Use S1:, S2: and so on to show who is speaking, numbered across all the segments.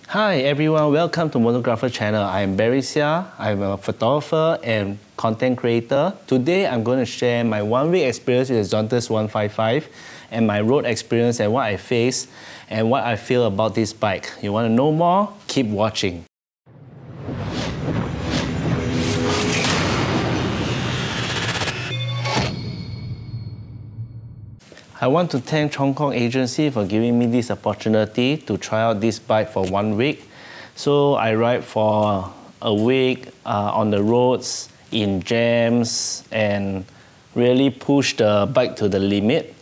S1: Hi everyone, welcome to Motographer channel. I am Barry Xia. I'm a photographer and content creator. Today I'm going to share my 1 week experience with the Zontes 155 and my road experience and what I faced and what I feel about this bike. You want to know more? Keep watching. I want to thank Hong Kong agency for giving me this opportunity to try out this bike for 1 week. So I ride for a week on the roads, in jams, and really push the bike to the limit.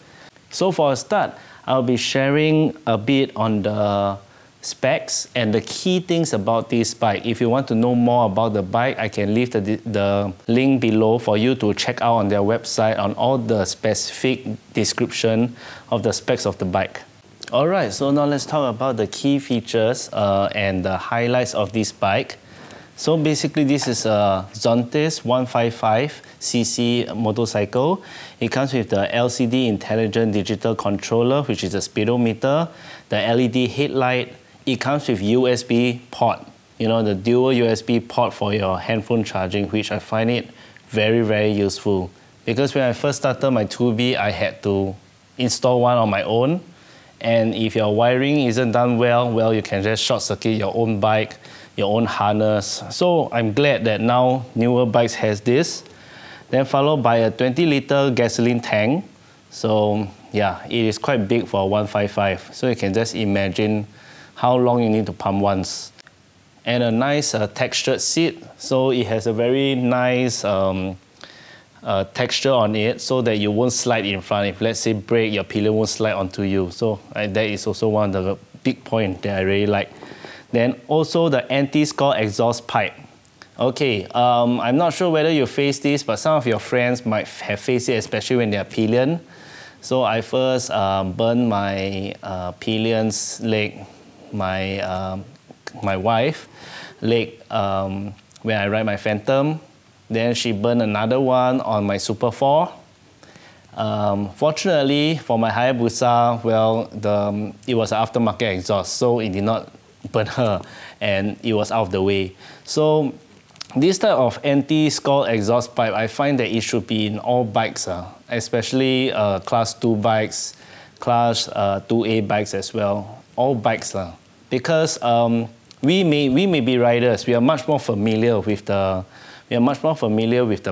S1: So for a start, I'll be sharing a bit on the specs and the key things about this bike. If you want to know more about the bike, I can leave the link below for you to check out on their website on all the specific description of the specs of the bike. Alright, so now let's talk about the key features and the highlights of this bike. So basically this is a Zontes 155cc motorcycle. It comes with the LCD intelligent digital controller, which is a speedometer, the LED headlight. It comes with USB port, you know, the dual USB port for your handphone charging, which I find it very useful. Because when I first started my 2B, I had to install one on my own. And if your wiring isn't done well, you can just short circuit your own bike, your own harness. So I'm glad that now newer bikes has this. Then followed by a 20-liter gasoline tank. So yeah, it is quite big for a 155. So you can just imagine how long you need to pump once. And a nice textured seat. So it has a very nice texture on it so that you won't slide in front. If let's say brake, your pillion won't slide onto you. So that is also one of the big points that I really like. Then also the anti-scald exhaust pipe. Okay, I'm not sure whether you face this, but some of your friends might have faced it, especially when they're pillion. So I first burned my pillion's leg, my wife leg when I ride my Phantom. Then she burned another one on my Super 4. Fortunately for my Hayabusa, well, it was an aftermarket exhaust, so it did not burn her and it was out of the way. So this type of anti-scald exhaust pipe, I find that it should be in all bikes, especially class 2 bikes, class 2A bikes as well, all bikes. Because we may be riders, we are much more familiar with the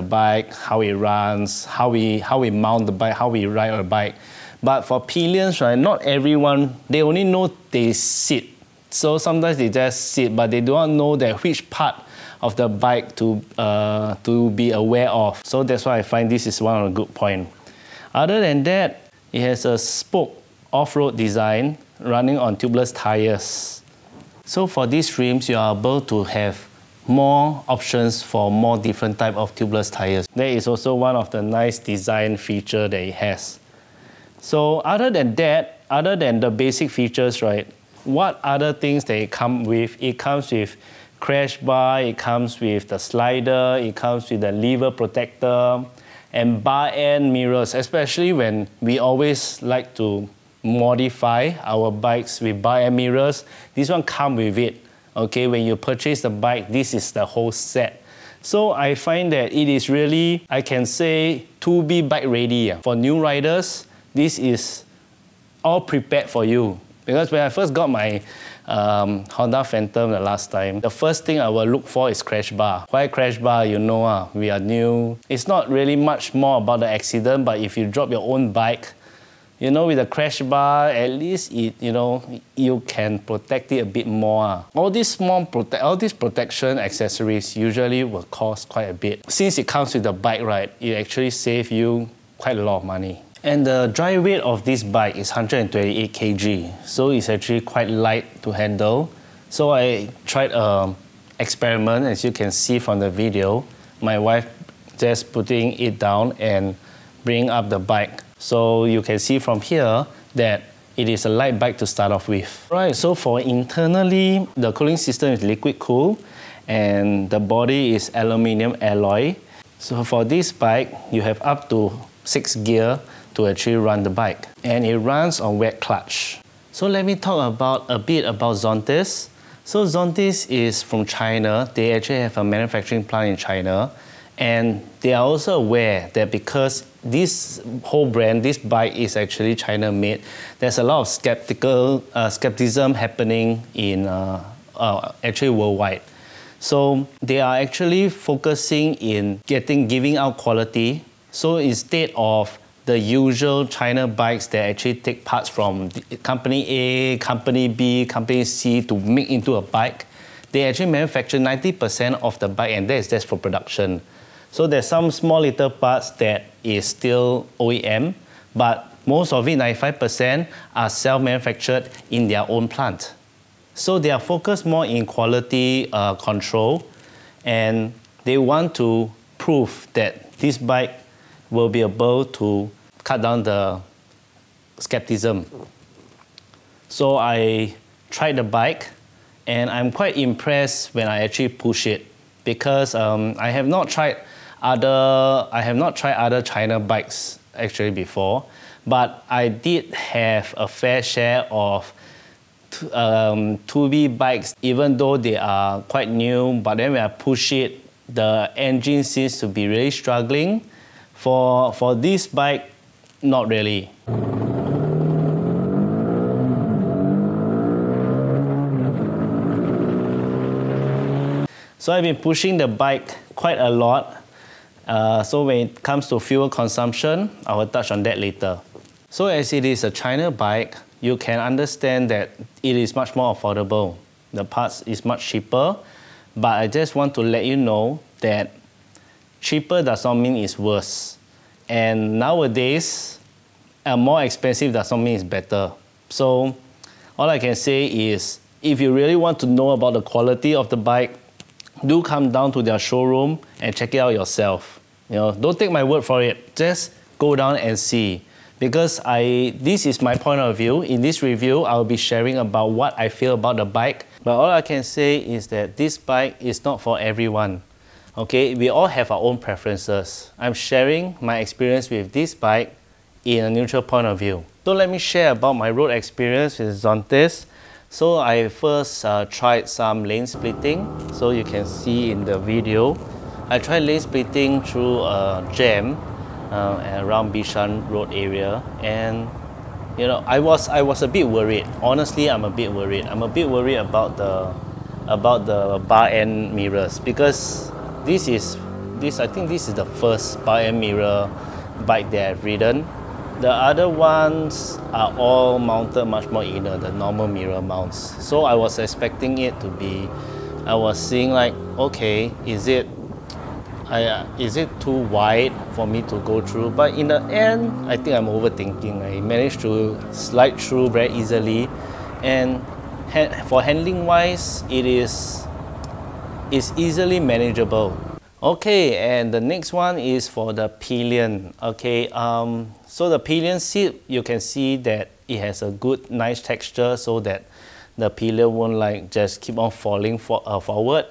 S1: bike, how it runs, how we mount the bike, how we ride our bike. But for pillions, right, not everyone, they only know they sit. So sometimes they just sit, but they do not know that which part of the bike to be aware of. So that's why I find this is one of the good points. Other than that, it has a spoke off-road design running on tubeless tires. So for these rims, you are able to have more options for more different type of tubeless tires. That is also one of the nice design feature that it has. So other than that, other than the basic features, right, what other things that it comes with? It comes with crash bar, it comes with the slider, it comes with the lever protector, and bar end mirrors, especially when we always like to modify our bikes with bar end mirrors. This one comes with it. Okay, when you purchase the bike, this is the whole set. So I find that it is really, I can say, 2B bike ready. For new riders, this is all prepared for you. Because when I first got my Honda Phantom the last time, the first thing I will look for is crash bar. Why crash bar? You know, we are new. It's not really much more about the accident, but if you drop your own bike, you know, with the crash bar, at least you can protect it a bit more. All these protection accessories usually will cost quite a bit. Since it comes with the bike, right, it actually saves you quite a lot of money. And the dry weight of this bike is 128 kg, so it's actually quite light to handle. So I tried an experiment, as you can see from the video. My wife just putting it down and bring up the bike. So you can see from here that it is a light bike to start off with. Right, so for internally, the cooling system is liquid cool and the body is aluminium alloy. So for this bike, you have up to 6 gears to actually run the bike. And it runs on wet clutch. So let me talk a bit about Zontes. So Zontes is from China. They actually have a manufacturing plant in China. And they are also aware that because this whole brand, this bike is actually China-made, there's a lot of skepticism happening in actually worldwide. So they are actually focusing in giving out quality. So instead of the usual China bikes that actually take parts from company A, company B, company C to make into a bike, they actually manufacture 90% of the bike, and that is just for production. So there's some small little parts that is still OEM, but most of it, 95%, are self-manufactured in their own plant. So they are focused more in quality control, and they want to prove that this bike will be able to cut down the skepticism. So I tried the bike, and I'm quite impressed when I actually push it, because I have not tried other China bikes actually before, but I did have a fair share of 2B bikes, even though they are quite new. But then when I push it, the engine seems to be really struggling. For this bike, not really. So I've been pushing the bike quite a lot. So when it comes to fuel consumption, I will touch on that later. So as it is a China bike, you can understand that it is much more affordable. The parts is much cheaper, but I just want to let you know that cheaper does not mean it's worse. And nowadays, more expensive does not mean it's better. So all I can say is, if you really want to know about the quality of the bike, do come down to their showroom and check it out yourself. Don't take my word for it. Just go down and see. Because this is my point of view. In this review, I'll be sharing about what I feel about the bike. But all I can say is that this bike is not for everyone. Okay, we all have our own preferences. I'm sharing my experience with this bike in a neutral point of view. So let me share about my road experience with Zontes. So I first tried some lane splitting. So you can see in the video, I tried lane splitting through a jam around Bishan Road area, and I was a bit worried. Honestly, I'm a bit worried. I'm a bit worried about the bar end mirrors, because I think this is the first bar end mirror bike that I've ridden. The other ones are all mounted much more inner, the normal mirror mounts. So I was expecting it to be, I was seeing like, okay, is it too wide for me to go through? But in the end, I think I'm overthinking. I managed to slide through very easily, and for handling wise, it's easily manageable. Okay, and the next one is for the pillion. Okay, so the pillion seat, you can see that it has a good, nice texture, so that the pillion won't just keep on falling forward.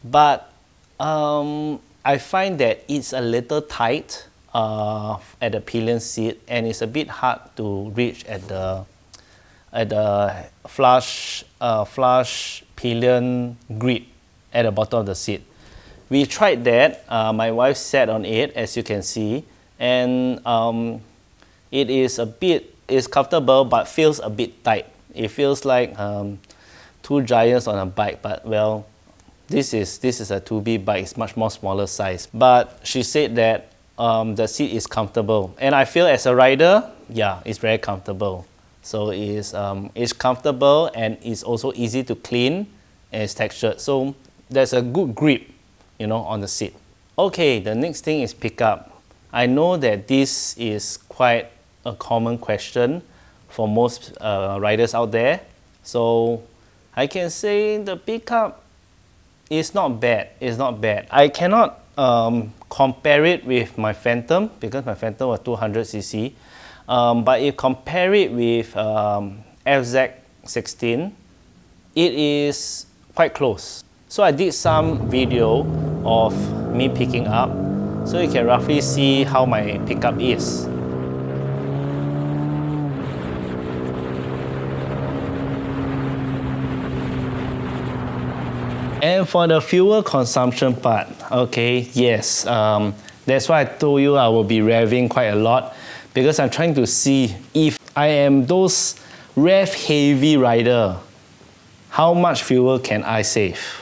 S1: But I find that it's a little tight at the pillion seat, and it's a bit hard to reach at the flush pillion grip at the bottom of the seat. We tried that. My wife sat on it, as you can see, and it's comfortable, but feels a bit tight. It feels like two giants on a bike, but well, this is a 2B bike. It's much more smaller size. But she said that the seat is comfortable, and I feel as a rider, yeah, it's very comfortable. So it's comfortable, and it's also easy to clean, and it's textured. So there's a good grip, on the seat. Okay, the next thing is pickup. I know that this is quite a common question for most riders out there. So I can say the pickup is not bad. It's not bad. I cannot compare it with my Phantom, because my Phantom was 200cc. But if compare it with FZ16, it is quite close. So I did some video of me picking up, so you can roughly see how my pickup is. And for the fuel consumption part, okay, yes, that's why I told you I will be revving quite a lot, because I'm trying to see if I am those rev heavy rider, how much fuel can I save?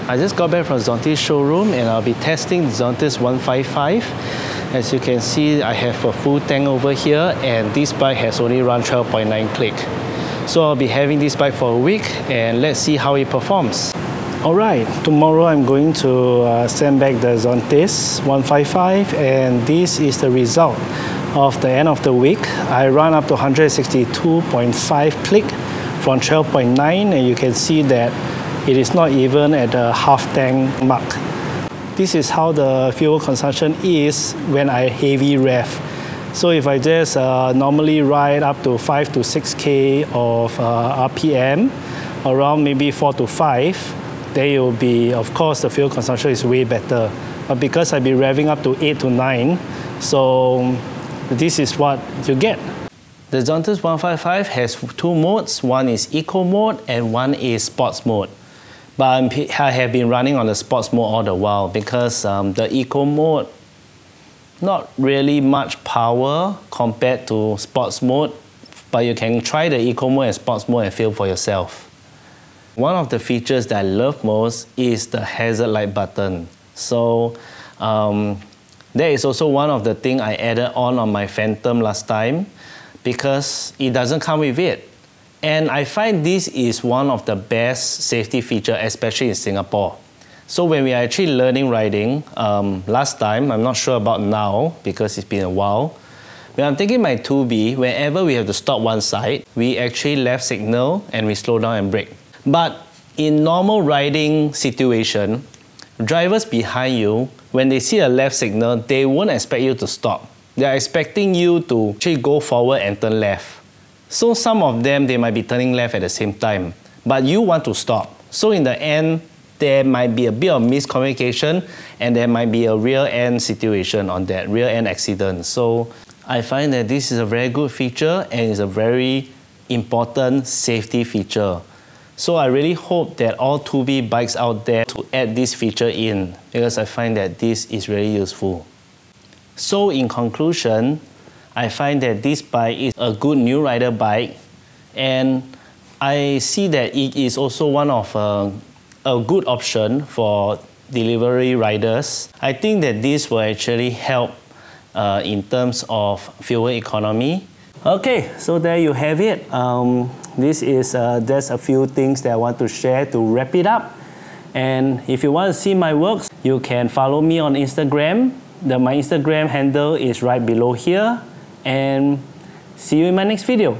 S1: I just got back from Zontes showroom and I'll be testing Zontes 155. As you can see, I have a full tank over here and this bike has only run 12.9 click. So I'll be having this bike for a week and let's see how it performs. Alright, tomorrow I'm going to send back the Zontes 155 and this is the result of the end of the week. I run up to 162.5 click from 12.9 and you can see that it is not even at the half tank mark. This is how the fuel consumption is when I heavy rev. So if I just normally ride up to 5 to 6K of RPM, around maybe 4 to 5, then it will be, of course, the fuel consumption is way better. But because I'll be revving up to 8 to 9, so this is what you get. The Zontes 155 has two modes. One is Eco mode and one is Sports mode. But I have been running on the Sports mode all the while because the Eco mode, not really much power compared to Sports mode, but you can try the Eco mode and Sports mode and feel for yourself. One of the features that I love most is the hazard light button. So that is also one of the things I added on my Phantom last time because it doesn't come with it. And I find this is one of the best safety features, especially in Singapore. So when we are actually learning riding, last time, I'm not sure about now because it's been a while, when I'm taking my 2B, whenever we have to stop one side, we actually left signal and we slow down and brake. But in normal riding situation, drivers behind you, when they see a left signal, they won't expect you to stop. They're expecting you to actually go forward and turn left. So some of them, they might be turning left at the same time, but you want to stop. So in the end, there might be a bit of miscommunication and there might be a rear-end situation on that, rear-end accident. So I find that this is a very good feature and is a very important safety feature. So I really hope that all 2B bikes out there to add this feature in because I find that this is really useful. So in conclusion, I find that this bike is a good new rider bike and I see that it is also one of a good option for delivery riders. I think that this will actually help in terms of fuel economy. Okay, so there you have it. This is just a few things that I want to share to wrap it up. And if you want to see my works, you can follow me on Instagram. My Instagram handle is right below here. And see you in my next video.